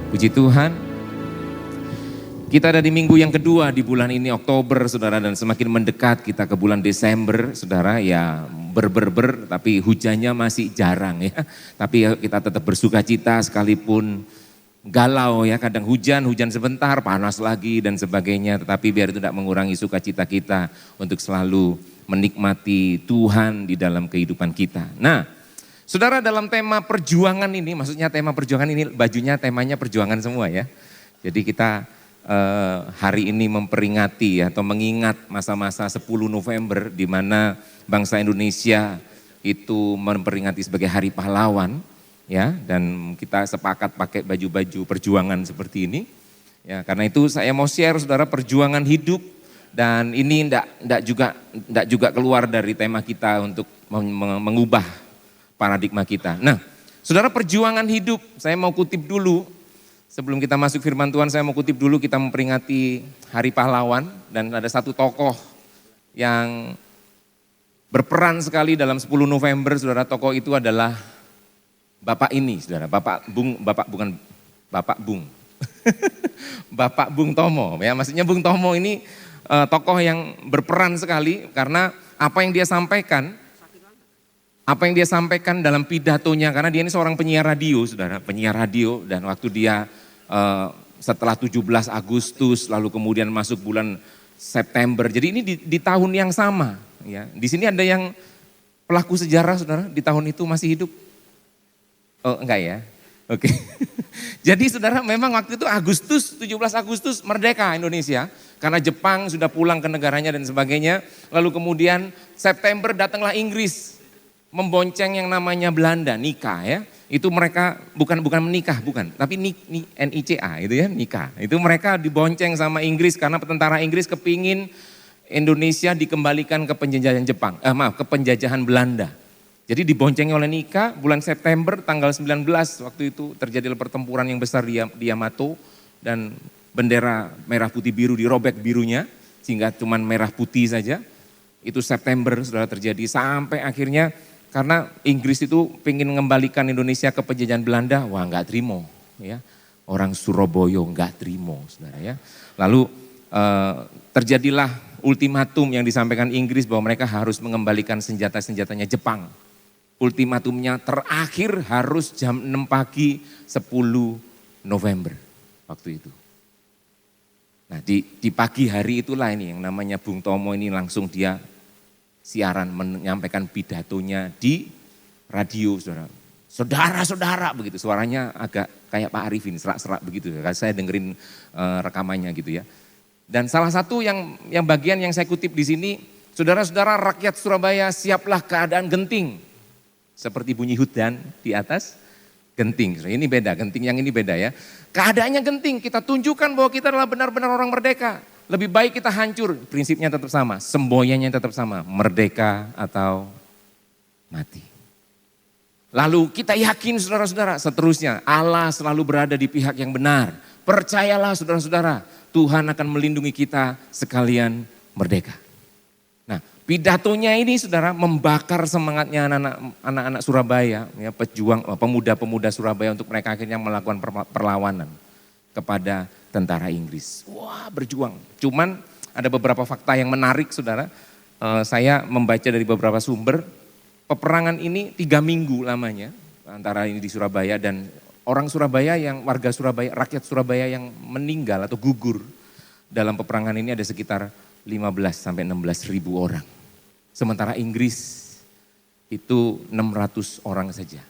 Puji Tuhan, kita ada di minggu yang kedua di bulan ini Oktober, saudara, dan semakin mendekat kita ke bulan Desember, saudara, ya tapi hujannya masih jarang ya. Tapi kita tetap bersuka cita sekalipun galau ya, kadang hujan sebentar, panas lagi dan sebagainya. Tetapi biar itu tidak mengurangi sukacita kita untuk selalu menikmati Tuhan di dalam kehidupan kita. Nah, saudara, dalam tema perjuangan ini, maksudnya tema perjuangan ini bajunya temanya perjuangan semua ya. Jadi kita hari ini memperingati atau mengingat masa-masa 10 November di mana bangsa Indonesia itu memperingati sebagai Hari Pahlawan ya, dan kita sepakat pakai baju-baju perjuangan seperti ini. Ya, karena itu saya mau share, saudara, perjuangan hidup, dan ini enggak juga keluar dari tema kita untuk mengubah paradigma kita. Nah, saudara, perjuangan hidup, saya mau kutip dulu. Sebelum kita masuk firman Tuhan, saya mau kutip dulu, kita memperingati Hari Pahlawan, dan ada satu tokoh yang berperan sekali dalam 10 November, saudara. Tokoh itu adalah Bapak ini, saudara, Bapak Bung Tomo, ya, maksudnya Bung Tomo ini tokoh yang berperan sekali karena apa yang dia sampaikan dalam pidatonya, karena dia ini seorang penyiar radio, saudara, penyiar radio, dan waktu dia setelah 17 Agustus, lalu kemudian masuk bulan September, jadi ini di tahun yang sama, ya. Di sini ada yang pelaku sejarah, saudara, di tahun itu masih hidup? Oh enggak ya, oke. Jadi saudara, memang waktu itu 17 Agustus merdeka Indonesia, karena Jepang sudah pulang ke negaranya dan sebagainya, lalu kemudian September datanglah Inggris, membonceng yang namanya Belanda, nikah ya. Itu mereka bukan menikah, tapi NICA itu ya, nikah. Itu mereka dibonceng sama Inggris karena tentara Inggris kepingin Indonesia dikembalikan ke penjajahan ke penjajahan Belanda. Jadi diboncengi oleh nikah bulan September tanggal 19, waktu itu terjadi pertempuran yang besar di Yamato, dan bendera merah putih biru dirobek birunya sehingga cuman merah putih saja. Itu September sudah terjadi sampai akhirnya, karena Inggris itu pengen mengembalikan Indonesia ke penjajahan Belanda, wah nggak terima ya. Orang Surabaya nggak terima, saudara ya. Lalu terjadilah ultimatum yang disampaikan Inggris bahwa mereka harus mengembalikan senjata-senjatanya Jepang. Ultimatumnya terakhir harus jam 6 pagi 10 November waktu itu. Nah di pagi hari itulah ini yang namanya Bung Tomo ini langsung dia siaran menyampaikan pidatonya di radio, saudara. Saudara-saudara begitu, suaranya agak kayak Pak Arifin, serak-serak begitu. Saya dengerin rekamannya gitu ya. Dan salah satu yang bagian yang saya kutip di sini, saudara-saudara rakyat Surabaya, siaplah keadaan genting. Seperti bunyi hujan di atas genting. Ini beda, genting yang ini beda ya. Keadaannya genting, kita tunjukkan bahwa kita adalah benar-benar orang merdeka. Lebih baik kita hancur, prinsipnya tetap sama, semboyannya tetap sama, merdeka atau mati. Lalu kita yakin, saudara-saudara, seterusnya Allah selalu berada di pihak yang benar. Percayalah, saudara-saudara, Tuhan akan melindungi kita sekalian merdeka. Nah, pidatonya ini, saudara, membakar semangatnya anak-anak Surabaya, ya, pemuda-pemuda Surabaya untuk mereka akhirnya melakukan perlawanan kepada tentara Inggris. Wah, berjuang. Cuman ada beberapa fakta yang menarik, saudara. Saya membaca dari beberapa sumber, peperangan ini 3 minggu lamanya antara ini di Surabaya, dan orang Surabaya warga Surabaya, rakyat Surabaya yang meninggal atau gugur dalam peperangan ini ada sekitar 15 sampai 16 ribu orang. Sementara Inggris itu 600 orang saja.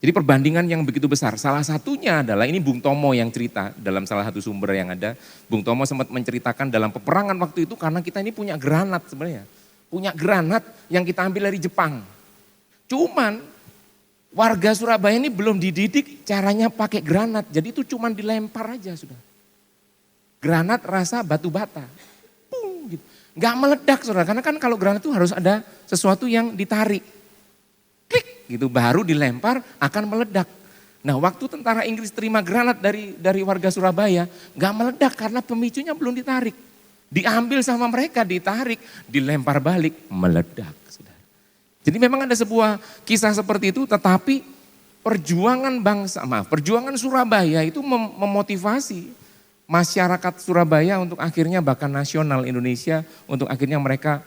Jadi perbandingan yang begitu besar. Salah satunya adalah, ini Bung Tomo yang cerita dalam salah satu sumber yang ada. Bung Tomo sempat menceritakan dalam peperangan waktu itu, karena kita ini punya granat sebenarnya. Punya granat yang kita ambil dari Jepang. Cuman warga Surabaya ini belum dididik caranya pakai granat. Jadi itu cuman dilempar aja sudah. Granat rasa batu bata. Pung, gitu. Gak meledak, saudara, karena kan kalau granat itu harus ada sesuatu yang ditarik. Klik gitu, baru dilempar akan meledak. Nah, waktu tentara Inggris terima granat dari warga Surabaya, gak meledak karena pemicunya belum ditarik. Diambil sama mereka, ditarik, dilempar balik, meledak. Saudara. Jadi memang ada sebuah kisah seperti itu, tetapi perjuangan Surabaya itu memotivasi masyarakat Surabaya untuk akhirnya bahkan nasional Indonesia untuk akhirnya mereka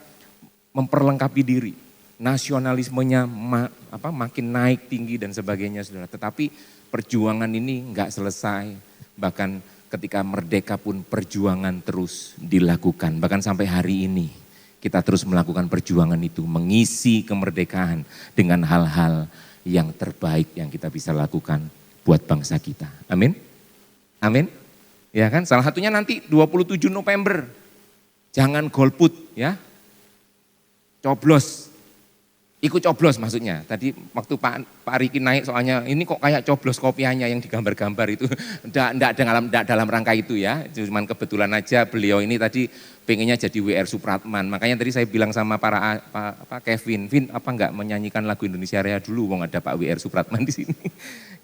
memperlengkapi diri. Nasionalismenya makin naik tinggi dan sebagainya saudara. Tetapi perjuangan ini enggak selesai. Bahkan ketika merdeka pun perjuangan terus dilakukan. Bahkan sampai hari ini kita terus melakukan perjuangan itu. Mengisi kemerdekaan dengan hal-hal yang terbaik yang kita bisa lakukan buat bangsa kita. Amin. Amin. Ya kan, salah satunya nanti 27 November. Jangan golput ya. Coblos. Ikut coblos maksudnya. Tadi waktu Pak Riki naik soalnya ini kok kayak coblos kopiahnya yang digambar-gambar itu. Enggak dalam rangka itu ya. Cuman kebetulan aja beliau ini tadi pengennya jadi WR Supratman. Makanya tadi saya bilang sama Kevin, Vin apa enggak menyanyikan lagu Indonesia Raya dulu, wong ada Pak WR Supratman di sini.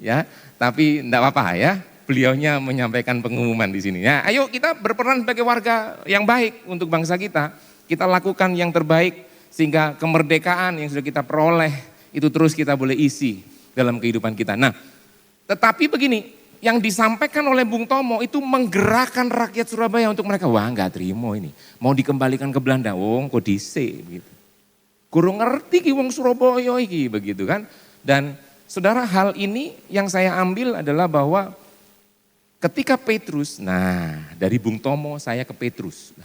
Ya, tapi enggak apa-apa ya. Beliaunya menyampaikan pengumuman di sini. Ya, ayo kita berperan sebagai warga yang baik untuk bangsa kita. Kita lakukan yang terbaik sehingga kemerdekaan yang sudah kita peroleh itu terus kita boleh isi dalam kehidupan kita. Nah, tetapi begini, yang disampaikan oleh Bung Tomo itu menggerakkan rakyat Surabaya untuk mereka, wah enggak terima ini. Mau dikembalikan ke Belanda, wong kok dhisik begitu. Kurang ngerti ki wong Surabaya iki begitu kan. Dan saudara, hal ini yang saya ambil adalah bahwa ketika Petrus, nah dari Bung Tomo saya ke Petrus.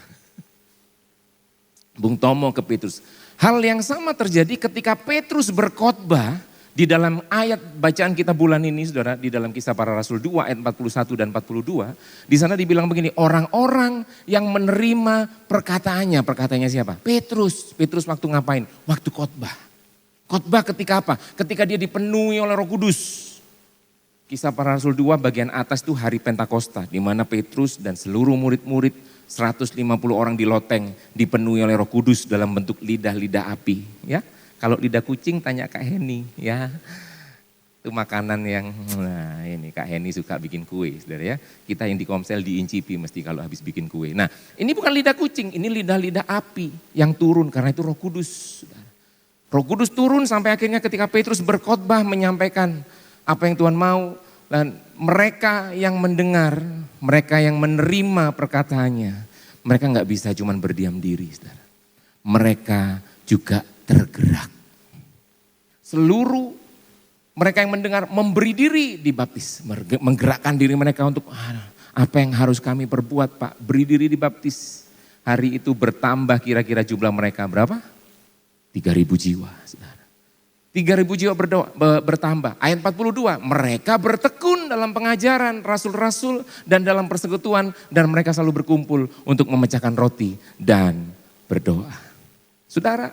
Bung Tomo ke Petrus. Hal yang sama terjadi ketika Petrus berkhotbah di dalam ayat bacaan kita bulan ini saudara, di dalam Kisah Para Rasul 2 ayat 41 dan 42. Di sana dibilang begini, orang-orang yang menerima perkataannya siapa? Petrus. Petrus waktu ngapain? Waktu khotbah. Khotbah ketika apa? Ketika dia dipenuhi oleh Roh Kudus. Kisah Para Rasul 2 bagian atas itu hari Pentakosta, di mana Petrus dan seluruh murid-murid 150 orang di loteng dipenuhi oleh Roh Kudus dalam bentuk lidah-lidah api. Ya, kalau lidah kucing tanya Kak Heni, ya itu makanan yang, nah ini Kak Heni suka bikin kue, saudara ya. Kita yang di Komsel diincipi mesti kalau habis bikin kue. Nah, ini bukan lidah kucing, ini lidah-lidah api yang turun karena itu Roh Kudus. Saudara. Roh Kudus turun sampai akhirnya ketika Petrus berkhotbah menyampaikan apa yang Tuhan mau, dan mereka yang mendengar, mereka yang menerima perkataannya, mereka nggak bisa cuma berdiam diri, saudara. Mereka juga tergerak. Seluruh mereka yang mendengar memberi diri dibaptis, menggerakkan diri mereka untuk apa yang harus kami perbuat Pak, beri diri dibaptis. Hari itu bertambah kira-kira jumlah mereka berapa? 3.000 jiwa, saudara. 3.000 jiwa bertambah. Ayat 42, mereka bertekun dalam pengajaran rasul-rasul dan dalam persekutuan dan mereka selalu berkumpul untuk memecahkan roti dan berdoa. Saudara,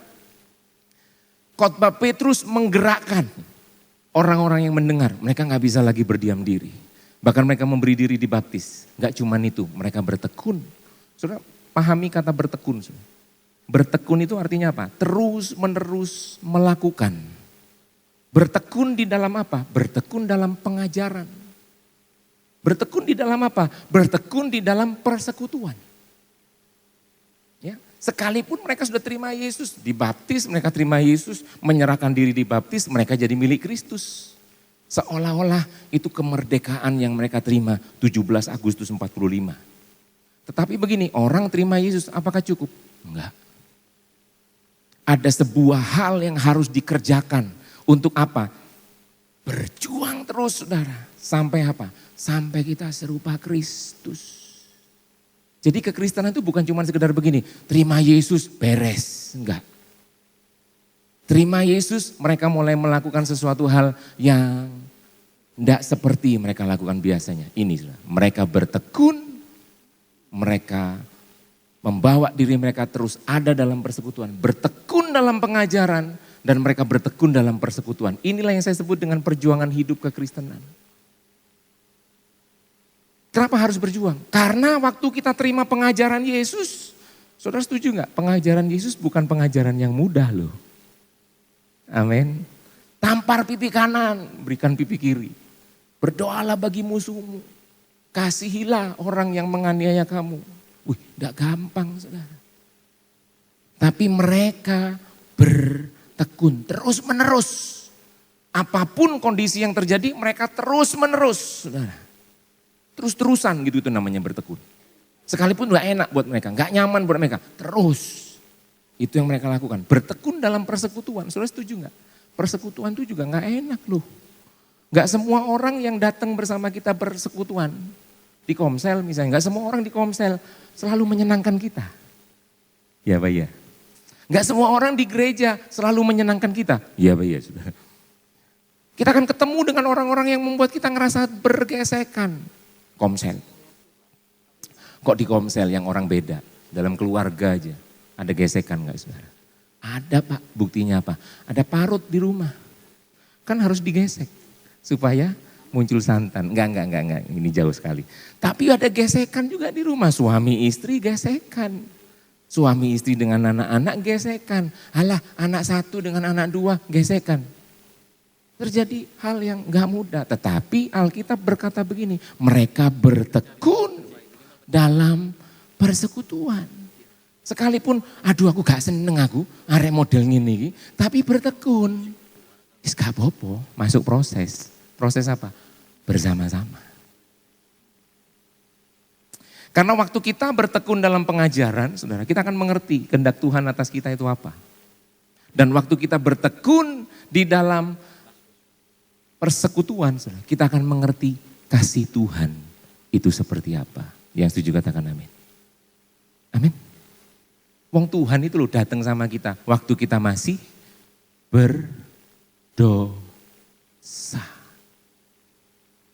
khotbah Petrus menggerakkan orang-orang yang mendengar. Mereka gak bisa lagi berdiam diri. Bahkan mereka memberi diri dibaptis. Gak cuman itu, mereka bertekun. Saudara, pahami kata bertekun. Bertekun itu artinya apa? Terus menerus melakukan. Bertekun di dalam apa? Bertekun dalam pengajaran. Bertekun di dalam apa? Bertekun di dalam persekutuan. Ya, sekalipun mereka sudah terima Yesus, dibaptis, mereka terima Yesus, menyerahkan diri dibaptis, mereka jadi milik Kristus. Seolah-olah itu kemerdekaan yang mereka terima 17 Agustus 45. Tetapi begini, orang terima Yesus apakah cukup? Enggak. Ada sebuah hal yang harus dikerjakan. Untuk apa? Berjuang terus saudara. Sampai apa? Sampai kita serupa Kristus. Jadi kekristenan itu bukan cuma sekedar begini. Terima Yesus beres. Enggak. Terima Yesus mereka mulai melakukan sesuatu hal yang tidak seperti mereka lakukan biasanya. Ini saudara. Mereka bertekun. Mereka membawa diri mereka terus ada dalam persekutuan. Bertekun dalam pengajaran. Dan mereka bertekun dalam persekutuan. Inilah yang saya sebut dengan perjuangan hidup kekristenan. Kenapa harus berjuang? Karena waktu kita terima pengajaran Yesus. Saudara setuju gak? Pengajaran Yesus bukan pengajaran yang mudah loh. Amin. Tampar pipi kanan, berikan pipi kiri. Berdoalah bagi musuhmu. Kasihilah orang yang menganiaya kamu. Wih, gak gampang saudara. Tapi mereka bertekun terus menerus Apapun kondisi yang terjadi, mereka terus menerus, saudara. Terus-terusan gitu itu namanya bertekun. Sekalipun gak enak buat mereka, gak nyaman buat mereka, terus. Itu yang mereka lakukan, bertekun dalam persekutuan. Saudara setuju gak? Persekutuan itu juga gak enak loh. Gak semua orang yang datang bersama kita bersekutuan. Di Komsel misalnya, gak semua orang di Komsel selalu menyenangkan kita. Ya Pak ya. Gak semua orang di gereja selalu menyenangkan kita. Ya Pak ya saudara. Kita akan ketemu dengan orang-orang yang membuat kita ngerasa bergesekan. Komsel. Kok di Komsel yang orang beda, dalam keluarga aja, ada gesekan gak saudara? Ada Pak, buktinya apa? Ada parut di rumah. Kan harus digesek, supaya muncul santan. Enggak, ini jauh sekali. Tapi ada gesekan juga di rumah, suami istri gesekan. Suami istri dengan anak-anak gesekan. Alah, anak satu dengan anak dua gesekan. Terjadi hal yang gak mudah, tetapi Alkitab berkata begini, mereka bertekun dalam persekutuan. Sekalipun, aduh aku gak seneng aku, arek model ngene iki, tapi bertekun. Is gak apa-apa, masuk proses. Proses apa? Bersama-sama. Karena waktu kita bertekun dalam pengajaran, saudara, kita akan mengerti kehendak Tuhan atas kita itu apa. Dan waktu kita bertekun di dalam persekutuan, saudara, kita akan mengerti kasih Tuhan itu seperti apa. Yang setuju katakan amin. Amin. Wong Tuhan itu loh datang sama kita waktu kita masih berdosa.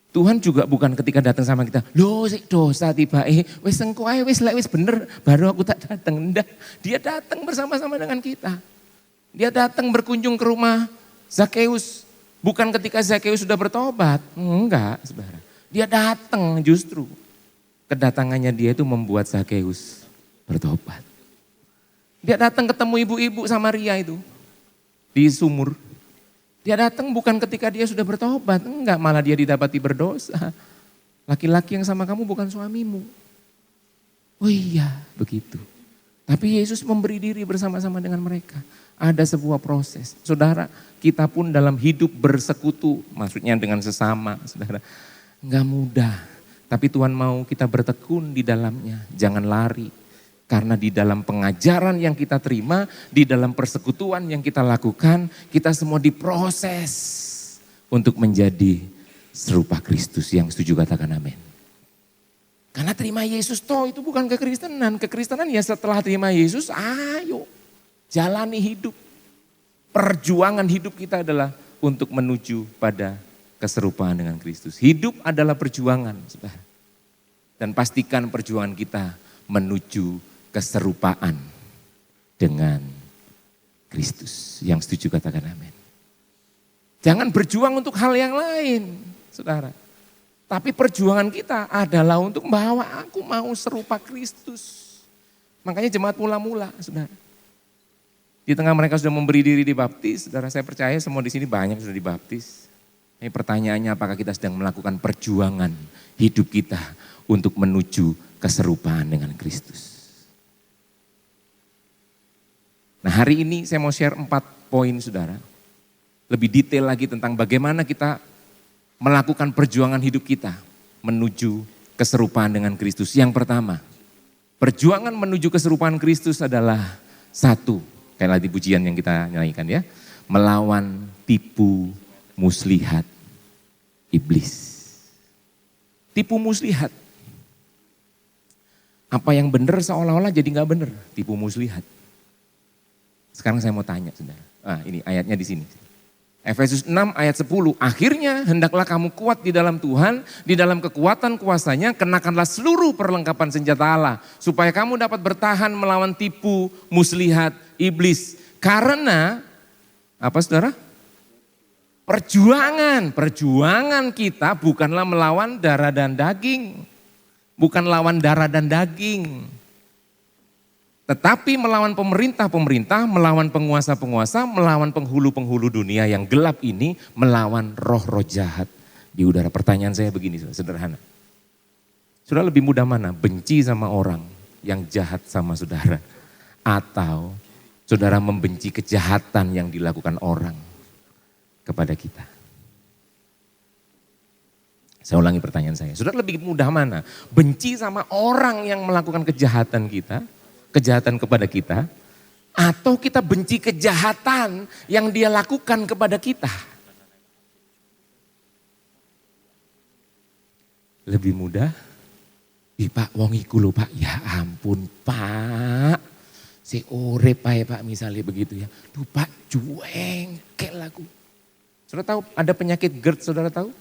Tuhan juga bukan ketika datang sama kita, loh dosa tiba wis engko ae wis bener baru aku tak datang. Enggak, dia datang bersama-sama dengan kita. Dia datang berkunjung ke rumah Zakeus. Bukan ketika Zakeus sudah bertobat, enggak saudara. Dia datang justru. Kedatangannya dia itu membuat Zakeus bertobat. Dia datang ketemu ibu-ibu Samaria itu di sumur. Dia datang bukan ketika dia sudah bertobat, enggak, malah dia didapati berdosa. Laki-laki yang sama kamu bukan suamimu. Oh iya, begitu. Tapi Yesus memberi diri bersama-sama dengan mereka. Ada sebuah proses. Saudara, kita pun dalam hidup bersekutu, maksudnya dengan sesama, saudara. Enggak mudah, tapi Tuhan mau kita bertekun di dalamnya. Jangan lari, karena di dalam pengajaran yang kita terima, di dalam persekutuan yang kita lakukan, kita semua diproses untuk menjadi serupa Kristus. Yang setuju katakan amin. Karena terima Yesus toh itu bukan kekristenan. Kekristenan ya setelah terima Yesus, ayo jalani hidup. Perjuangan hidup kita adalah untuk menuju pada keserupaan dengan Kristus. Hidup adalah perjuangan, saudara. Dan pastikan perjuangan kita menuju keserupaan dengan Kristus. Yang setuju katakan amin. Jangan berjuang untuk hal yang lain, saudara. Tapi perjuangan kita adalah untuk bahwa aku mau serupa Kristus. Makanya jemaat mula-mula, saudara. Di tengah mereka sudah memberi diri dibaptis, saudara, saya percaya semua di sini banyak sudah dibaptis. Ini pertanyaannya, apakah kita sedang melakukan perjuangan hidup kita untuk menuju keserupaan dengan Kristus. Nah, hari ini saya mau share 4 poin, saudara. Lebih detail lagi tentang bagaimana kita melakukan perjuangan hidup kita menuju keserupaan dengan Kristus. Yang pertama, perjuangan menuju keserupaan Kristus adalah satu, kayak tadi pujian yang kita nyanyikan ya, melawan tipu muslihat iblis. Tipu muslihat. Apa yang benar seolah-olah jadi nggak benar, tipu muslihat. Sekarang saya mau tanya, saudara. Ini ayatnya di sini. Efesus 6 ayat 10, akhirnya hendaklah kamu kuat di dalam Tuhan, di dalam kekuatan kuasanya, kenakanlah seluruh perlengkapan senjata Allah, supaya kamu dapat bertahan melawan tipu muslihat iblis. Karena, apa saudara? Perjuangan kita bukanlah melawan darah dan daging. Bukan lawan darah dan daging. Tetapi melawan pemerintah-pemerintah, melawan penguasa-penguasa, melawan penghulu-penghulu dunia yang gelap ini, melawan roh-roh jahat di udara. Pertanyaan saya begini, sederhana. Saudara lebih mudah mana? Benci sama orang yang jahat sama saudara, atau saudara membenci kejahatan yang dilakukan orang kepada kita. Saya ulangi pertanyaan saya. Saudara, lebih mudah mana? Benci sama orang yang melakukan kejahatan kita, kejahatan kepada kita, atau kita benci kejahatan yang dia lakukan kepada kita? Lebih mudah? Pak, wong iku lho Pak, ya ampun Pak. Si urip Pak misalnya begitu ya. Tuh Pak, juengkel aku. Saudara tahu ada penyakit GERD, saudara tahu?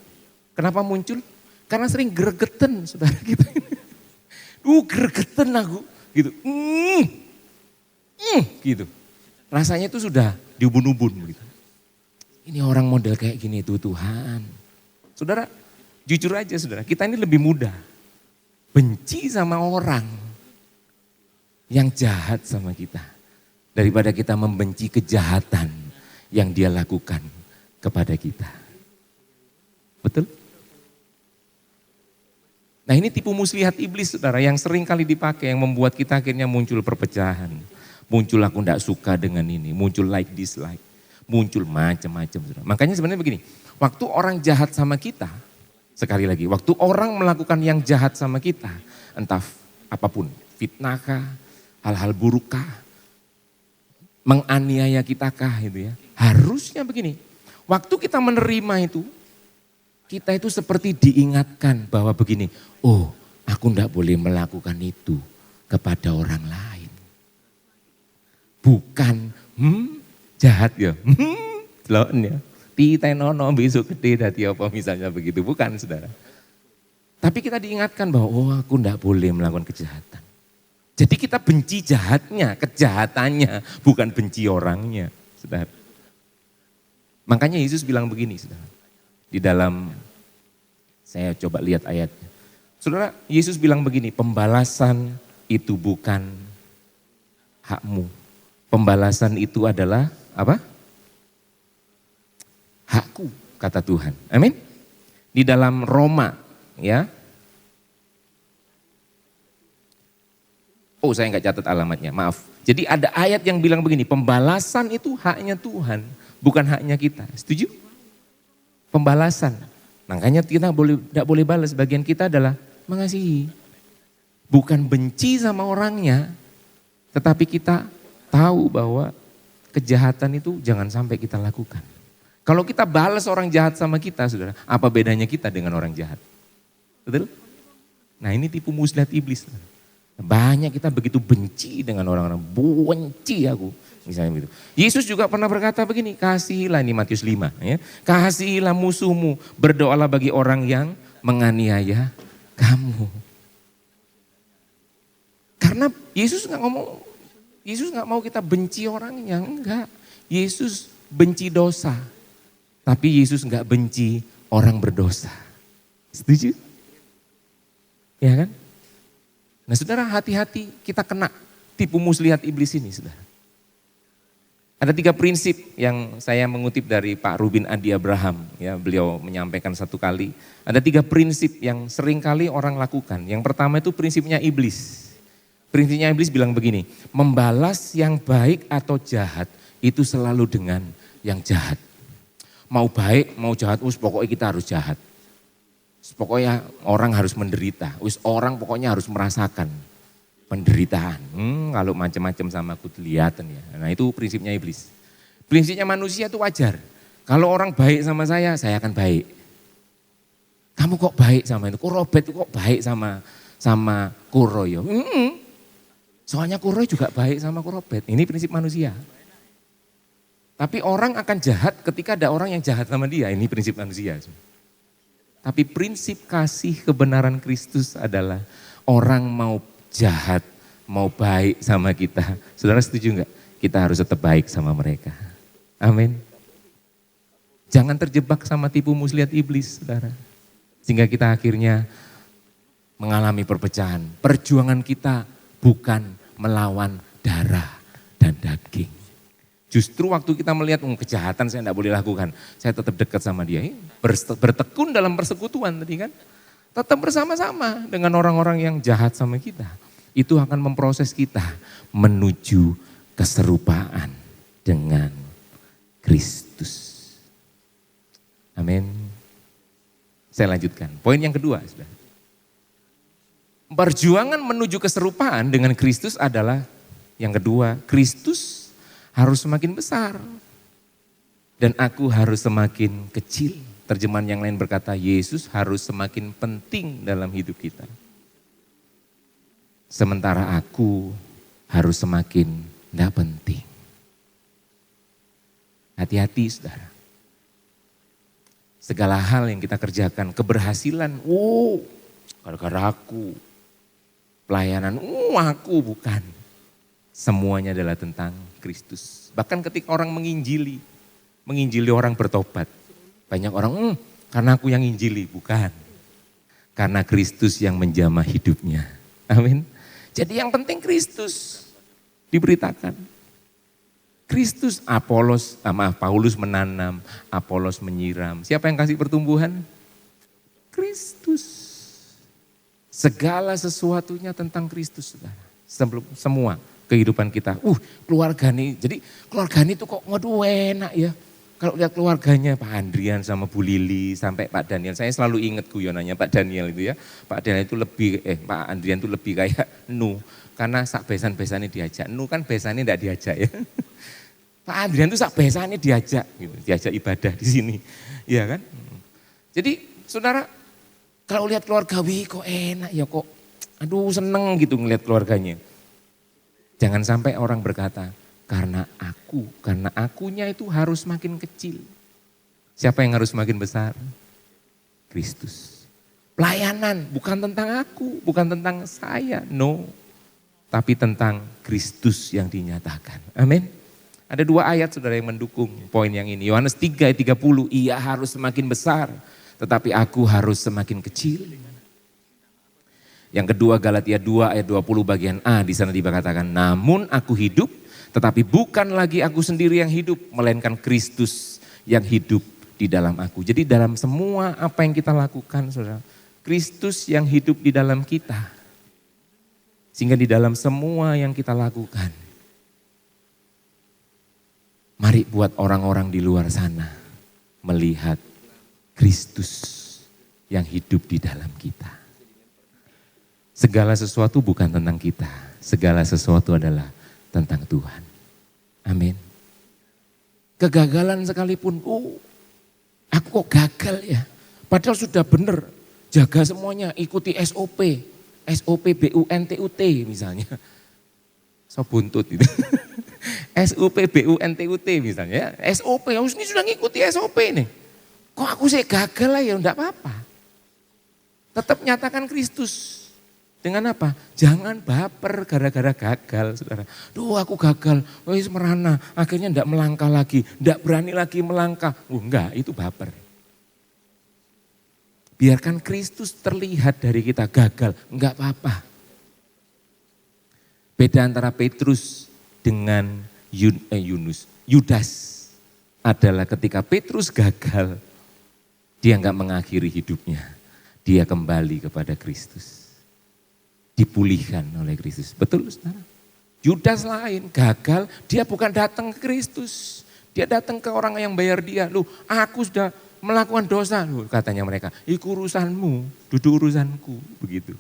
Kenapa muncul? Karena sering gregetan saudara gitu. Gregetan aku gitu. Gitu. Rasanya itu sudah diubun-ubun gitu. Ini orang model kayak gini tuh Tuhan. Saudara, jujur aja saudara, kita ini lebih mudah benci sama orang yang jahat sama kita daripada kita membenci kejahatan yang dia lakukan kepada kita. Betul? Nah, ini tipu muslihat iblis saudara yang sering kali dipakai, yang membuat kita akhirnya muncul perpecahan. Muncul aku tidak suka dengan ini, muncul like dislike, muncul macam-macam saudara. Makanya sebenarnya begini, waktu orang jahat sama kita, sekali lagi, waktu orang melakukan yang jahat sama kita, entah apapun, fitnahkah, hal-hal burukkah, menganiaya kita kah gitu ya. Harusnya begini, waktu kita menerima itu, kita itu seperti diingatkan bahwa begini, oh aku tidak boleh melakukan itu kepada orang lain. Bukan, jahat ya, loan ya, titenono besok gede dadi apa misalnya begitu, bukan saudara. Tapi kita diingatkan bahwa oh aku tidak boleh melakukan kejahatan. Jadi kita benci jahatnya, kejahatannya, bukan benci orangnya, saudara. Makanya Yesus bilang begini, saudara. Di dalam, saya coba lihat ayatnya. Saudara, Yesus bilang begini, pembalasan itu bukan hakmu. Pembalasan itu adalah apa? Hakku, kata Tuhan. Amin. Di dalam Roma, ya. Oh, saya nggak catat alamatnya, maaf. Jadi ada ayat yang bilang begini, pembalasan itu haknya Tuhan, bukan haknya kita. Setuju? Pembalasan. Makanya kita tidak boleh balas, bagian kita adalah mengasihi. Bukan benci sama orangnya, tetapi kita tahu bahwa kejahatan itu jangan sampai kita lakukan. Kalau kita balas orang jahat sama kita, saudara, apa bedanya kita dengan orang jahat? Betul? Nah, ini tipu muslihat iblis. Banyak kita begitu benci dengan orang-orang, benci aku. Misalnya begitu. Yesus juga pernah berkata begini, kasihilah, ini Matius 5. Ya, kasihilah musuhmu, berdoalah bagi orang yang menganiaya kamu. Karena Yesus nggak mau kita benci orangnya, enggak. Yesus benci dosa. Tapi Yesus nggak benci orang berdosa. Setuju? Ya kan? Nah saudara, hati-hati kita kena tipu muslihat iblis ini saudara. Ada 3 prinsip yang saya mengutip dari Pak Rubin Adi Abraham. Ya, beliau menyampaikan satu kali. Ada 3 prinsip yang sering kali orang lakukan. Yang pertama itu prinsipnya iblis. Prinsipnya iblis bilang begini, membalas yang baik atau jahat itu selalu dengan yang jahat. Mau baik, mau jahat, pokoknya kita harus jahat. Pokoknya orang harus menderita, orang pokoknya harus merasakan penderitaan. Kalau macam-macam sama aku kelihatan ya. Nah itu prinsipnya iblis. Prinsipnya manusia itu wajar. Kalau orang baik sama saya akan baik. Kamu kok baik sama itu? Kok Robert itu kok baik sama Kuroyo? Soalnya Kuroyo juga baik sama Robert. Ini prinsip manusia. Tapi orang akan jahat ketika ada orang yang jahat sama dia. Ini prinsip manusia. Tapi prinsip kasih kebenaran Kristus adalah orang mau jahat, mau baik sama kita. Saudara setuju enggak? Kita harus tetap baik sama mereka. Amin. Jangan terjebak sama tipu muslihat iblis, saudara. Sehingga kita akhirnya mengalami perpecahan. Perjuangan kita bukan melawan darah dan daging. Justru waktu kita melihat kejahatan saya tidak boleh lakukan, saya tetap dekat sama dia. Bertekun dalam persekutuan tadi kan. Tetap bersama-sama dengan orang-orang yang jahat sama kita. Itu akan memproses kita menuju keserupaan dengan Kristus. Amin. Saya lanjutkan. Poin yang kedua, saudara. Perjuangan menuju keserupaan dengan Kristus adalah yang kedua, Kristus harus semakin besar dan aku harus semakin kecil. Terjemahan yang lain berkata, Yesus harus semakin penting dalam hidup kita. Sementara aku harus semakin tidak penting. Hati-hati saudara. Segala hal yang kita kerjakan, keberhasilan, gara-gara aku. Pelayanan, aku bukan. Semuanya adalah tentang Kristus. Bahkan ketika orang menginjili orang bertobat. Banyak orang, karena aku yang injili, bukan. Karena Kristus yang menjamah hidupnya. Amin. Jadi yang penting Kristus diberitakan. Kristus, Paulus menanam, Apolos menyiram. Siapa yang kasih pertumbuhan? Kristus. Segala sesuatunya tentang Kristus, saudara. Semua kehidupan kita. Keluarga nih, jadi keluarga ini tuh kok enak ya. Kalau lihat keluarganya Pak Andrian sama Bu Lili sampai Pak Daniel. Saya selalu ingat guyonannya Pak Daniel itu ya. Pak Daniel itu Pak Andrian itu lebih kayak Nu. Karena sak besan-besannya diajak. Nu kan besannya tidak diajak ya. Pak Andrian itu sak besannya diajak. Gitu, diajak ibadah di sini. Iya kan. Jadi saudara, kalau lihat keluarga, kok enak ya kok. Aduh seneng gitu ngelihat keluarganya. Jangan sampai orang berkata, karena akunya itu harus makin kecil. Siapa yang harus makin besar? Kristus. Pelayanan bukan tentang aku, bukan tentang saya, no. Tapi tentang Kristus yang dinyatakan. Amin. Ada 2 ayat saudara yang mendukung poin yang ini. Yohanes 3 ayat 30, ia harus semakin besar. Tetapi aku harus semakin kecil. Yang kedua Galatia 2 ayat 20 bagian A, di sana dikatakan, namun aku hidup, tetapi bukan lagi aku sendiri yang hidup, melainkan Kristus yang hidup di dalam aku. Jadi dalam semua apa yang kita lakukan, saudara, Kristus yang hidup di dalam kita. Sehingga di dalam semua yang kita lakukan, mari buat orang-orang di luar sana melihat Kristus yang hidup di dalam kita. Segala sesuatu bukan tentang kita. Segala sesuatu adalah tentang Tuhan. Amin. Kegagalan sekalipun, aku kok gagal ya. Padahal sudah benar, jaga semuanya, ikuti SOP BUNTUT misalnya. So buntut itu. SOP BUNTUT misalnya. SOP, ini sudah ngikuti SOP nih. Kok aku sih gagal lah ya, enggak apa-apa. Tetap nyatakan Kristus. Dengan apa? Jangan baper gara-gara gagal, saudara. Aku gagal, merana, akhirnya enggak melangkah lagi, enggak berani lagi melangkah. Enggak, itu baper. Biarkan Kristus terlihat dari kita gagal, enggak apa-apa. Beda antara Petrus dengan Yudas adalah ketika Petrus gagal, dia enggak mengakhiri hidupnya. Dia kembali kepada Kristus. Dipulihkan oleh Kristus. Betul saudara? Yudas lain, gagal, dia bukan datang ke Kristus. Dia datang ke orang yang bayar dia. Aku sudah melakukan dosa. Katanya mereka, itu urusanmu, duduk urusanku. Begitu.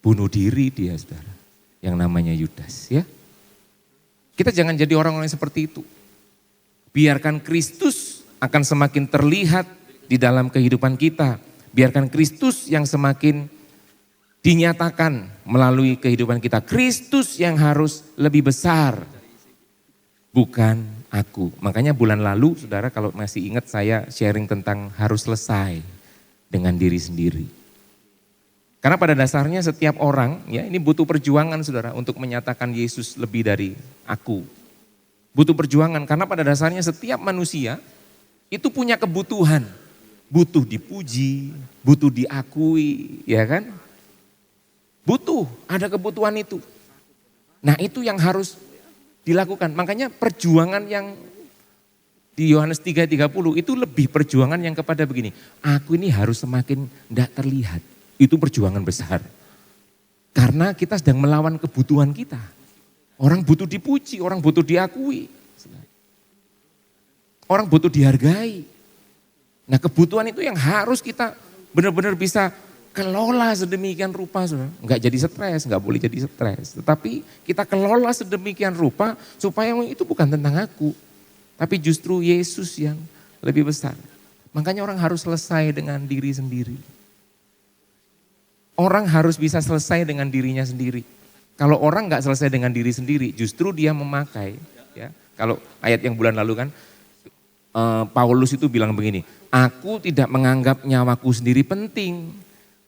Bunuh diri dia saudara. Yang namanya Yudas ya. Kita jangan jadi orang-orang seperti itu. Biarkan Kristus akan semakin terlihat di dalam kehidupan kita. Biarkan Kristus yang semakin dinyatakan melalui kehidupan kita. Kristus yang harus lebih besar. Bukan aku. Makanya bulan lalu saudara kalau masih ingat saya sharing tentang harus selesai dengan diri sendiri. Karena pada dasarnya setiap orang ya ini butuh perjuangan saudara untuk menyatakan Yesus lebih dari aku. Butuh perjuangan karena pada dasarnya setiap manusia itu punya kebutuhan. Butuh dipuji, butuh diakui, ya kan? Butuh, ada kebutuhan itu. Nah itu yang harus dilakukan. Makanya perjuangan yang di Yohanes 3:30 itu lebih perjuangan yang kepada begini. Aku ini harus semakin tidak terlihat. Itu perjuangan besar. Karena kita sedang melawan kebutuhan kita. Orang butuh dipuji, orang butuh diakui. Orang butuh dihargai. Nah kebutuhan itu yang harus kita benar-benar bisa kelola sedemikian rupa. Saudara. Enggak jadi stres, enggak boleh jadi stres. Tetapi kita kelola sedemikian rupa supaya itu bukan tentang aku. Tapi justru Yesus yang lebih besar. Makanya orang harus selesai dengan diri sendiri. Orang harus bisa selesai dengan dirinya sendiri. Kalau orang enggak selesai dengan diri sendiri, justru dia memakai. Ya, kalau ayat yang bulan lalu kan, Paulus itu bilang begini, aku tidak menganggap nyawaku sendiri penting,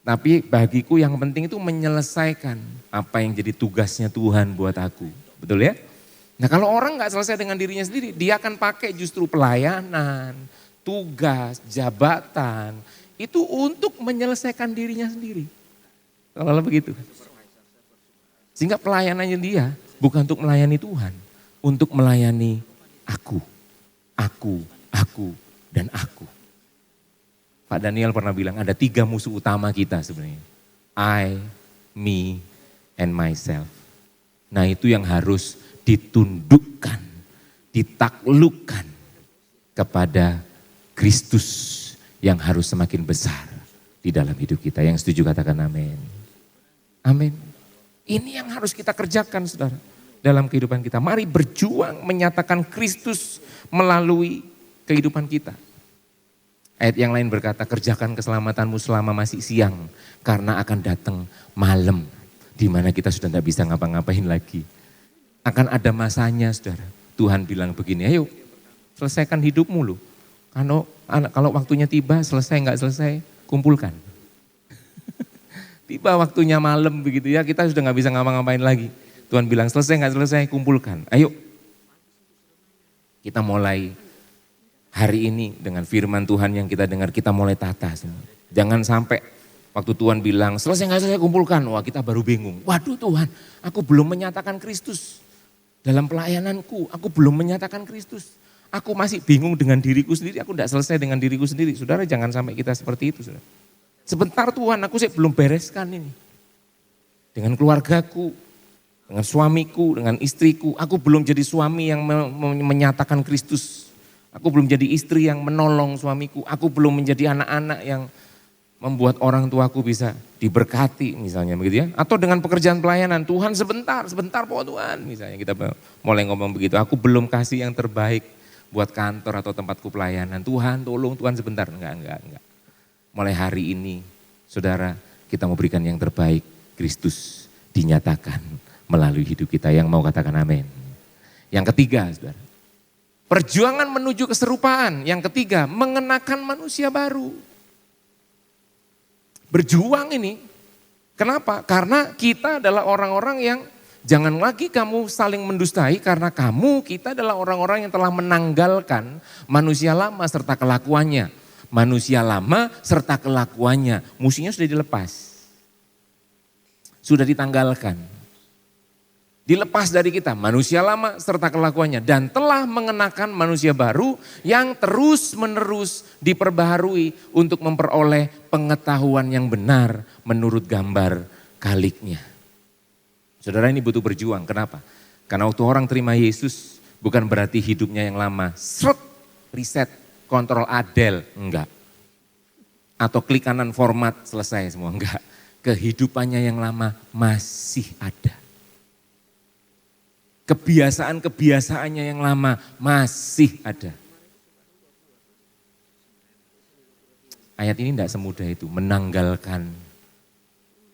tapi bagiku yang penting itu menyelesaikan apa yang jadi tugasnya Tuhan buat aku. Betul ya? Nah kalau orang nggak selesai dengan dirinya sendiri, dia akan pakai justru pelayanan, tugas, jabatan, itu untuk menyelesaikan dirinya sendiri. Kalau begitu. Sehingga pelayanannya dia bukan untuk melayani Tuhan, untuk melayani aku, dan aku. Pak Daniel pernah bilang ada 3 musuh utama kita sebenarnya. I, me, and myself. Nah itu yang harus ditundukkan, ditaklukkan kepada Kristus yang harus semakin besar di dalam hidup kita. Yang setuju katakan amin. Amin. Ini yang harus kita kerjakan saudara dalam kehidupan kita. Mari berjuang menyatakan Kristus melalui kehidupan kita. Ayat yang lain berkata, kerjakan keselamatanmu selama masih siang, karena akan datang malam, di mana kita sudah tidak bisa ngapa-ngapain lagi. Akan ada masanya saudara. Tuhan bilang begini, ayo selesaikan hidupmu loh. Kalau waktunya tiba, selesai nggak selesai, kumpulkan. Tiba waktunya malam begitu ya, kita sudah nggak bisa ngapa-ngapain lagi. Tuhan bilang selesai nggak selesai, kumpulkan. Ayo kita mulai hari ini dengan firman Tuhan yang kita dengar, kita mulai tata semua. Jangan sampai waktu Tuhan bilang selesai nggak selesai kumpulkan, wah kita baru bingung. Waduh Tuhan, aku belum menyatakan Kristus dalam pelayananku, aku belum menyatakan Kristus. Aku masih bingung dengan diriku sendiri, aku tidak selesai dengan diriku sendiri. Saudara jangan sampai kita seperti itu. Saudara. Sebentar Tuhan, aku sih belum bereskan ini. Dengan keluargaku, dengan suamiku, dengan istriku, aku belum jadi suami yang menyatakan Kristus. Aku belum jadi istri yang menolong suamiku. Aku belum menjadi anak-anak yang membuat orang tuaku bisa diberkati misalnya begitu ya. Atau dengan pekerjaan pelayanan, Tuhan sebentar Pak Tuhan. Misalnya kita mulai ngomong begitu, aku belum kasih yang terbaik buat kantor atau tempatku pelayanan. Tuhan tolong, Tuhan sebentar. Enggak. Mulai hari ini saudara kita mau berikan yang terbaik. Kristus dinyatakan melalui hidup kita. Yang mau katakan amin. Yang ketiga saudara. Perjuangan menuju keserupaan. Yang ketiga, mengenakan manusia baru. Berjuang ini, kenapa? Karena kita adalah orang-orang yang jangan lagi kamu saling mendustai karena kita adalah orang-orang yang telah menanggalkan manusia lama serta kelakuannya. Manusia lama serta kelakuannya, musuhnya sudah dilepas. Sudah ditanggalkan. Dilepas dari kita manusia lama serta kelakuannya dan telah mengenakan manusia baru yang terus menerus diperbaharui untuk memperoleh pengetahuan yang benar menurut gambar kaliknya. Saudara ini butuh berjuang, kenapa? Karena waktu orang terima Yesus bukan berarti hidupnya yang lama, reset, kontrol adel, enggak. Atau klik kanan format selesai semua, enggak. Kehidupannya yang lama masih ada. Kebiasaan-kebiasaannya yang lama masih ada. Ayat ini tidak semudah itu, menanggalkan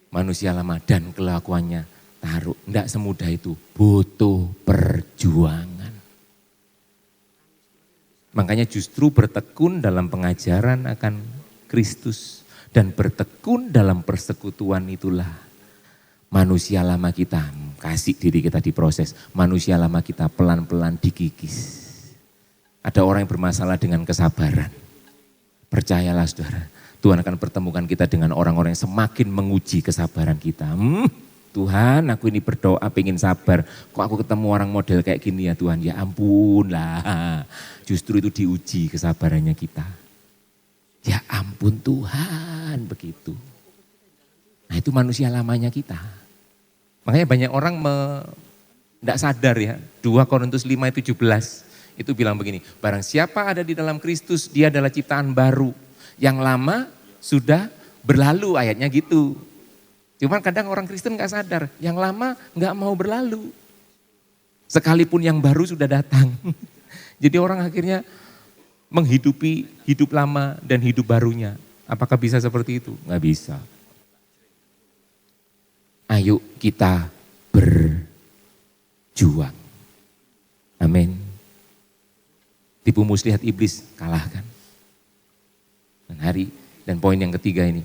manusia lama dan kelakuannya taruh. Tidak semudah itu, butuh perjuangan. Makanya justru bertekun dalam pengajaran akan Kristus dan bertekun dalam persekutuan itulah manusia lama kita, kasih diri kita diproses, manusia lama kita pelan-pelan dikikis. Ada orang yang bermasalah dengan kesabaran. Percayalah saudara, Tuhan akan pertemukan kita dengan orang-orang yang semakin menguji kesabaran kita. Tuhan aku ini berdoa pengen sabar, kok aku ketemu orang model kayak gini ya Tuhan, ya ampun lah. Justru itu diuji kesabarannya kita. Ya ampun Tuhan, begitu. Nah itu manusia lamanya kita. Makanya banyak orang tidak sadar ya, 2 Korintus 5:17 itu bilang begini, barang siapa ada di dalam Kristus, dia adalah ciptaan baru. Yang lama sudah berlalu, ayatnya gitu. Cuman kadang orang Kristen gak sadar, yang lama gak mau berlalu. Sekalipun yang baru sudah datang. Jadi orang akhirnya menghidupi hidup lama dan hidup barunya. Apakah bisa seperti itu? Gak bisa. Ayo kita berjuang. Amin. Tipu muslihat iblis kalahkan. Dan poin yang ketiga ini,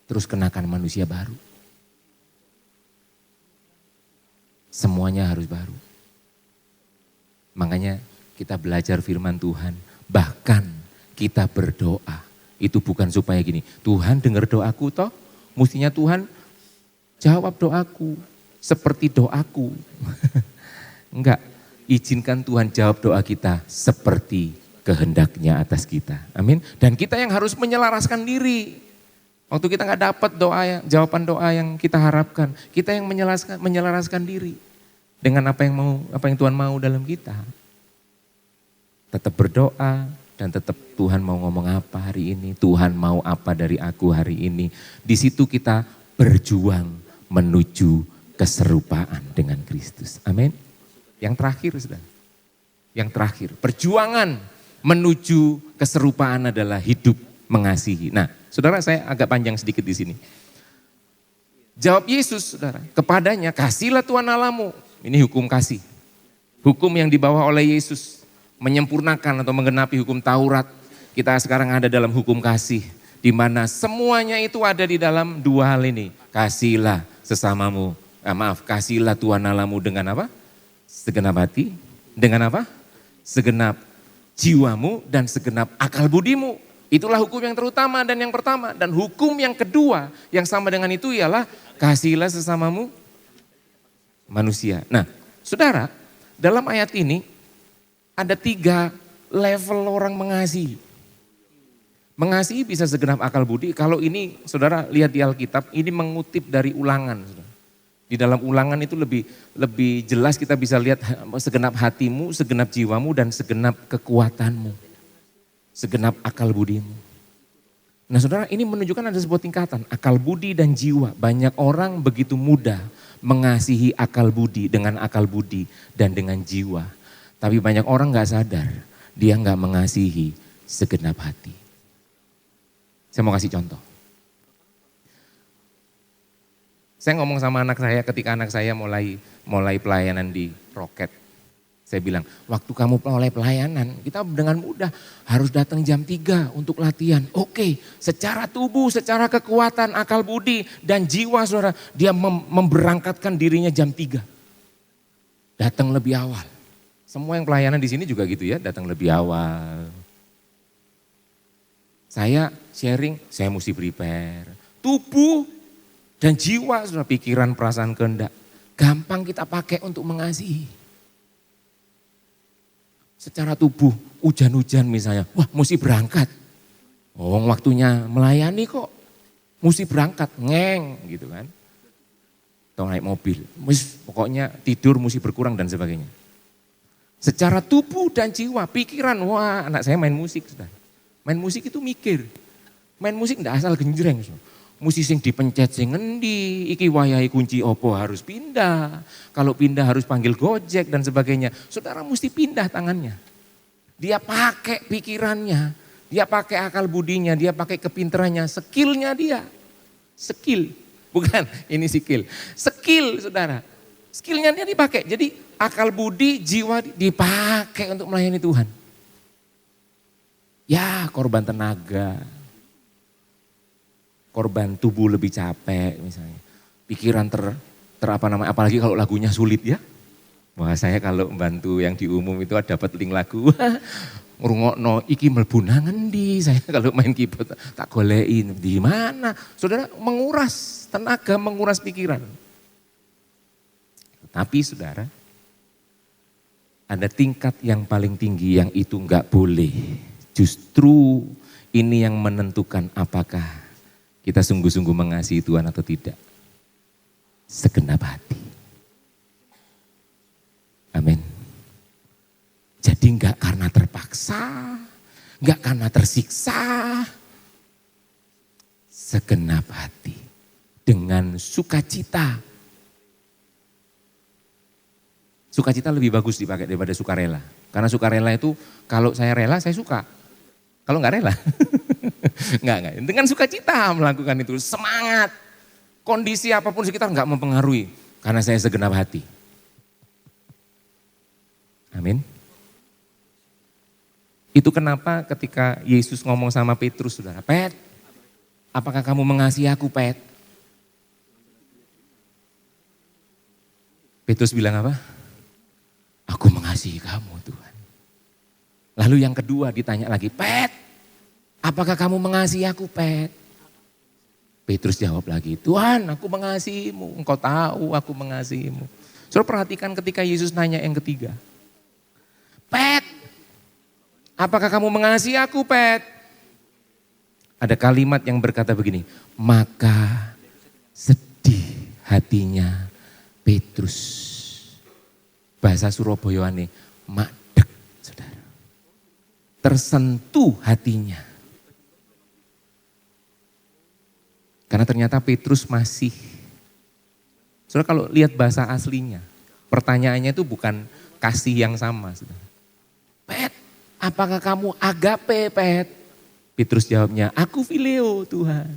terus kenakan manusia baru. Semuanya harus baru. Makanya kita belajar firman Tuhan, bahkan kita berdoa. Itu bukan supaya gini, Tuhan dengar doaku toh, mestinya Tuhan jawab doaku seperti doaku. Enggak, izinkan Tuhan jawab doa kita seperti kehendaknya atas kita. Amin. Dan kita yang harus menyelaraskan diri. Waktu kita nggak dapat jawaban doa yang kita harapkan, kita yang menyelaraskan diri dengan apa yang Tuhan mau dalam kita. Tetap berdoa dan tetap Tuhan mau ngomong apa hari ini, Tuhan mau apa dari aku hari ini. Di situ kita berjuang menuju keserupaan dengan Kristus. Amin. Yang terakhir, saudara. Yang terakhir, perjuangan menuju keserupaan adalah hidup mengasihi. Nah, saudara, saya agak panjang sedikit di sini. Jawab Yesus, saudara, kepadanya, kasihlah Tuhan Allahmu. Ini hukum kasih. Hukum yang dibawa oleh Yesus menyempurnakan atau menggenapi hukum Taurat. Kita sekarang ada dalam hukum kasih, di mana semuanya itu ada di dalam dua hal ini. Kasihlah sesamamu, kasihlah Tuhan Allahmu dengan apa? Segenap hati, dengan apa? Segenap jiwamu dan segenap akal budimu. Itulah hukum yang terutama dan yang pertama. Dan hukum yang kedua yang sama dengan itu ialah kasihlah sesamamu manusia. Nah, saudara, dalam ayat ini ada 3 level orang mengasihi. Mengasihi bisa segenap akal budi. Kalau ini saudara lihat di Alkitab, ini mengutip dari Ulangan. Saudara. Di dalam Ulangan itu lebih jelas kita bisa lihat segenap hatimu, segenap jiwamu dan segenap kekuatanmu. Segenap akal budimu. Nah saudara, ini menunjukkan ada sebuah tingkatan, akal budi dan jiwa. Banyak orang begitu mudah mengasihi akal budi dengan akal budi dan dengan jiwa. Tapi banyak orang gak sadar, dia gak mengasihi segenap hati. Saya mau kasih contoh. Saya ngomong sama anak saya ketika anak saya mulai pelayanan di Roket. Saya bilang, waktu kamu mulai pelayanan, kita dengan mudah harus datang jam 3 untuk latihan. Oke, secara tubuh, secara kekuatan, akal budi, dan jiwa saudara, dia memberangkatkan dirinya jam 3. Datang lebih awal. Semua yang pelayanan di sini juga gitu ya, datang lebih awal. Saya sharing, saya mesti prepare. Tubuh dan jiwa, saudara, pikiran, perasaan, kehendak. Gampang kita pakai untuk mengasihi. Secara tubuh, hujan-hujan misalnya, wah mesti berangkat. Oh waktunya melayani kok, mesti berangkat, ngeng gitu kan. Atau naik mobil, pokoknya tidur mesti berkurang dan sebagainya. Secara tubuh dan jiwa, pikiran, wah anak saya main musik. Saudara. Main musik itu mikir, main musik enggak asal genjreng. Saudara. Mesti sing dipencet sing ngendi, iki wayahe kunci opo harus pindah. Kalau pindah harus panggil Gojek dan sebagainya. Saudara mesti pindah tangannya. Dia pakai pikirannya, dia pakai akal budinya, dia pakai kepintarannya, skillnya dia. Skill, bukan ini skill. Skill saudara, skillnya dia dipakai. Jadi akal budi, jiwa dipakai untuk melayani Tuhan. Ya korban tenaga. Korban tubuh lebih capek misalnya. Pikiran apalagi kalau lagunya sulit ya. Wah saya kalau membantu yang di umum itu dapat link lagu. Ngrungokno iki mlebu nang endi saya kalau main keyboard tak golekin di mana. Saudara menguras tenaga, menguras pikiran. Tapi saudara ada tingkat yang paling tinggi yang itu enggak boleh. Justru ini yang menentukan apakah kita sungguh-sungguh mengasihi Tuhan atau tidak. Segenap hati. Amin. Jadi Jadi enggak karena terpaksa, enggak karena tersiksa. Segenap hati dengan sukacita. Sukacita lebih bagus dipakai daripada sukarela. Karena sukarela itu kalau saya rela saya suka. Kalau enggak rela. Enggak. Dengan sukacita melakukan itu. Semangat. Kondisi apapun sekitar enggak mempengaruhi. Karena saya segenap hati. Amin. Itu kenapa ketika Yesus ngomong sama Petrus, saudara, Pet, apakah kamu mengasihi aku, Pet? Petrus bilang apa? Aku mengasihi kamu, Tuhan. Lalu yang kedua ditanya lagi, Pet, apakah kamu mengasihi aku, Pet? Petrus jawab lagi, Tuhan, aku mengasihimu. Engkau tahu aku mengasihimu. Saudara perhatikan ketika Yesus nanya yang ketiga. Pet, apakah kamu mengasihi aku, Pet? Ada kalimat yang berkata begini, maka sedih hatinya Petrus. Bahasa Surabayane, madeg, saudara. Tersentuh hatinya. Karena ternyata Petrus masih, saudara kalau lihat bahasa aslinya, pertanyaannya itu bukan kasih yang sama, saudara. Pet, apakah kamu agape, Pet? Petrus jawabnya, aku phileo, Tuhan.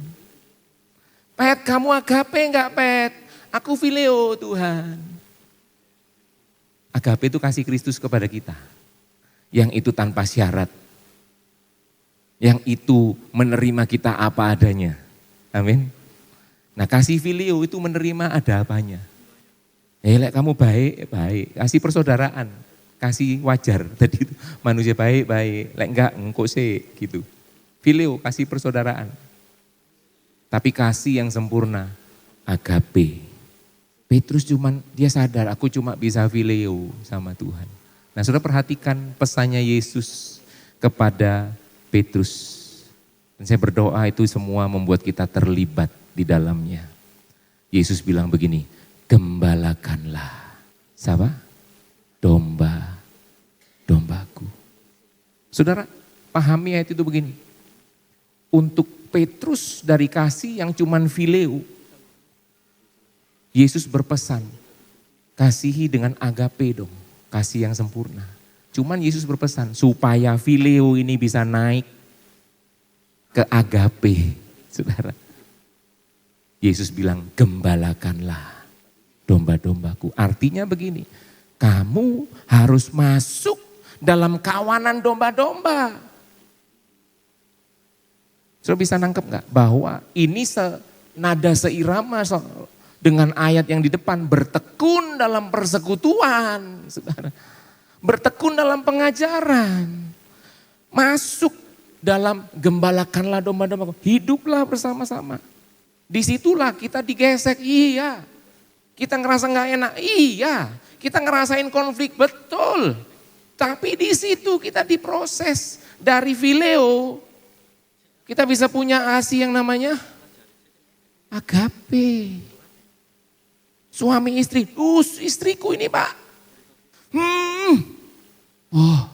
Pet, kamu agape enggak, Pet? Aku phileo, Tuhan. Agape itu kasih Kristus kepada kita. Yang itu tanpa syarat. Yang itu menerima kita apa adanya. Amin. Nah kasih filio itu menerima ada apanya. Lek kamu baik, baik. Kasih persaudaraan. Kasih wajar. Tadi itu manusia baik, baik. Lek enggak, engkau sih gitu. Filio, kasih persaudaraan. Tapi kasih yang sempurna. Agape. Petrus dia sadar aku cuma bisa fileo sama Tuhan. Nah saudara perhatikan pesannya Yesus kepada Petrus. Dan saya berdoa itu semua membuat kita terlibat di dalamnya. Yesus bilang begini, gembalakanlah. Siapa? Dombaku. Saudara pahami ayat itu begini. Untuk Petrus dari kasih yang cuman fileo. Yesus berpesan, kasihi dengan agape dong, kasih yang sempurna. Cuman Yesus berpesan, supaya fileo ini bisa naik ke agape, saudara. Yesus bilang, gembalakanlah domba-dombaku. Artinya begini, kamu harus masuk dalam kawanan domba-domba. Saudara bisa nangkep gak? Bahwa ini nada seirama dengan ayat yang di depan, bertekun dalam persekutuan, saudara. Bertekun dalam pengajaran. Masuk dalam gembalakanlah domba-domba. Hiduplah bersama-sama. Disitulah kita digesek, iya. Kita ngerasa gak enak, iya. Kita ngerasain konflik, betul. Tapi di situ kita diproses. Dari fileo, kita bisa punya kasih yang namanya agape. Suami istri, istriku ini Pak.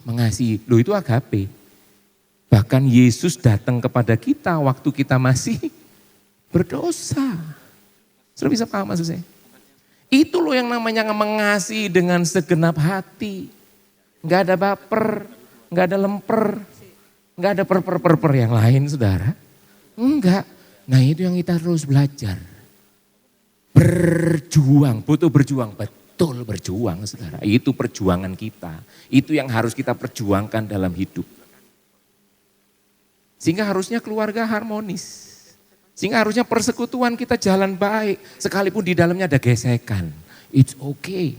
Mengasihi. Loh itu agape. Bahkan Yesus datang kepada kita waktu kita masih berdosa. Sudah bisa paham maksud saya? Itu loh yang namanya mengasihi dengan segenap hati. Enggak ada baper, enggak ada lemper, enggak ada per yang lain saudara. Enggak. Nah itu yang kita terus belajar. Berjuang, butuh berjuang, betul berjuang saudara. Itu perjuangan kita, itu yang harus kita perjuangkan dalam hidup. Sehingga harusnya keluarga harmonis. Sehingga harusnya persekutuan kita jalan baik, sekalipun di dalamnya ada gesekan. It's okay.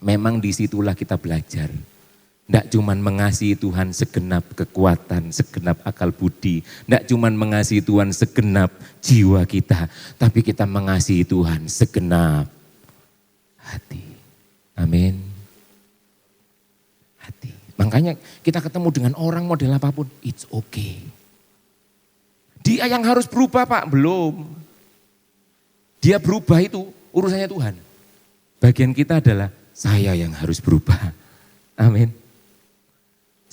Memang disitulah kita belajar. Tidak cuma mengasihi Tuhan segenap kekuatan, segenap akal budi. Tidak cuma mengasihi Tuhan segenap jiwa kita. Tapi kita mengasihi Tuhan segenap hati. Amin. Hati. Makanya kita ketemu dengan orang model apapun, it's okay. Dia yang harus berubah Pak, belum. Dia berubah itu urusannya Tuhan. Bagian kita adalah saya yang harus berubah. Amin.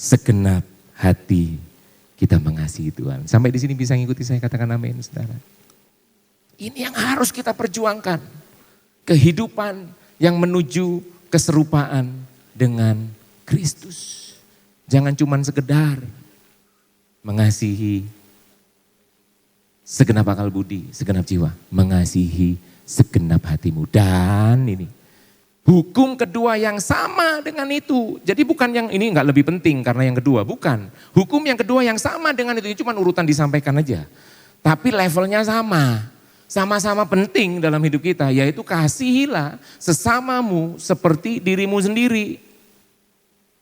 segenap hati kita mengasihi Tuhan. Sampai di sini bisa ngikuti saya, katakan amin saudara. Ini yang harus kita perjuangkan. Kehidupan yang menuju keserupaan dengan Kristus. Jangan cuma sekedar mengasihi segenap akal budi, segenap jiwa. Mengasihi segenap hatimu. Dan ini hukum kedua yang sama dengan itu. Jadi bukan yang ini enggak lebih penting karena yang kedua. Bukan. Hukum yang kedua yang sama dengan itu. Ini cuma urutan disampaikan aja. Tapi levelnya sama. Sama-sama penting dalam hidup kita, yaitu kasihilah sesamamu seperti dirimu sendiri.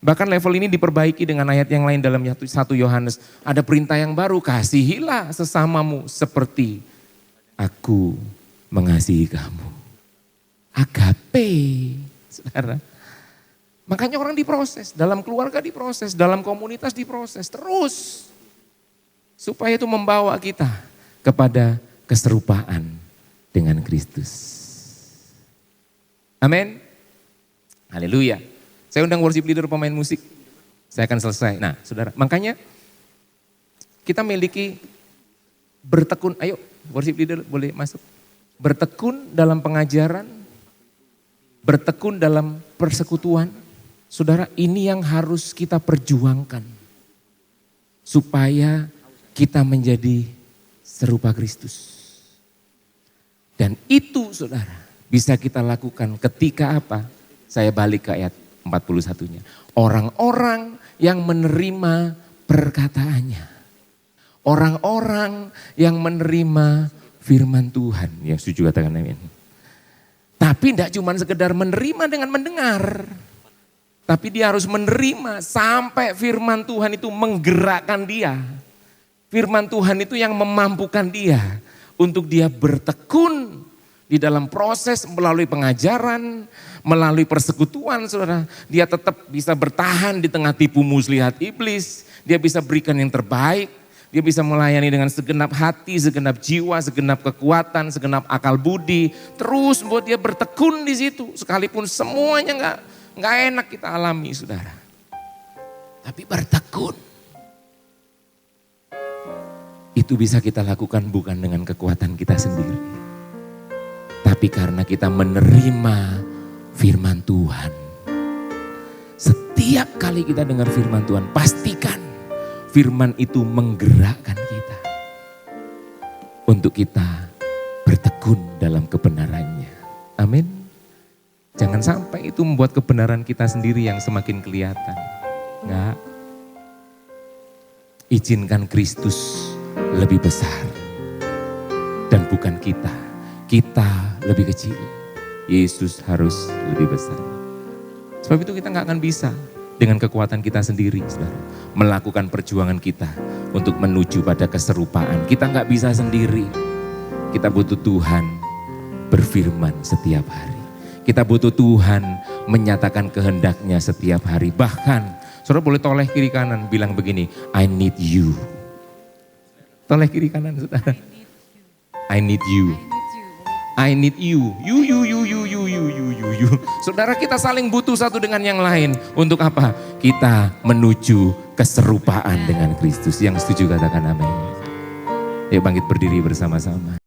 Bahkan level ini diperbaiki dengan ayat yang lain dalam 1 Yohanes. Ada perintah yang baru, kasihilah sesamamu seperti aku mengasihi kamu. Agape, saudara. Makanya orang diproses, dalam keluarga diproses, dalam komunitas diproses, terus. Supaya itu membawa kita kepada keserupaan dengan Kristus. Amin. Haleluya. Saya undang worship leader, pemain musik. Saya akan selesai. Nah saudara, makanya kita miliki bertekun. Ayo worship leader boleh masuk. Bertekun dalam pengajaran. Bertekun dalam persekutuan. Saudara, ini yang harus kita perjuangkan. Supaya kita menjadi serupa Kristus. Dan itu saudara bisa kita lakukan ketika apa? Saya balik ke ayat 41-nya. Orang-orang yang menerima perkataannya. Orang-orang yang menerima firman Tuhan. Yang setuju katakan amin. Tapi tidak cuma sekedar menerima dengan mendengar. Tapi dia harus menerima sampai firman Tuhan itu menggerakkan dia. Firman Tuhan itu yang memampukan dia untuk dia bertekun di dalam proses melalui pengajaran, melalui persekutuan saudara. Dia tetap bisa bertahan di tengah tipu muslihat iblis. Dia bisa berikan yang terbaik. Dia bisa melayani dengan segenap hati, segenap jiwa, segenap kekuatan, segenap akal budi. Terus buat dia bertekun di situ. Sekalipun semuanya nggak enak kita alami saudara. Tapi bertekun. Itu bisa kita lakukan bukan dengan kekuatan kita sendiri. Tapi karena kita menerima firman Tuhan. Setiap kali kita dengar firman Tuhan, pastikan firman itu menggerakkan kita. Untuk kita bertekun dalam kebenarannya. Amin. Jangan sampai itu membuat kebenaran kita sendiri yang semakin kelihatan. Enggak. Izinkan Kristus lebih besar dan bukan kita. Kita lebih kecil. Yesus harus lebih besar. Sebab itu kita nggak akan bisa dengan kekuatan kita sendiri, saudara, melakukan perjuangan kita untuk menuju pada keserupaan. Kita nggak bisa sendiri. Kita butuh Tuhan berfirman setiap hari. Kita butuh Tuhan menyatakan kehendaknya setiap hari. Bahkan, saudara boleh toleh kiri kanan bilang begini, I need you. Toleh kiri kanan saudara. I need you. I need you. You. Saudara, kita saling butuh satu dengan yang lain. Untuk apa? Kita menuju keserupaan dengan Kristus. Yang setuju katakan amin. Yuk bangkit berdiri bersama-sama.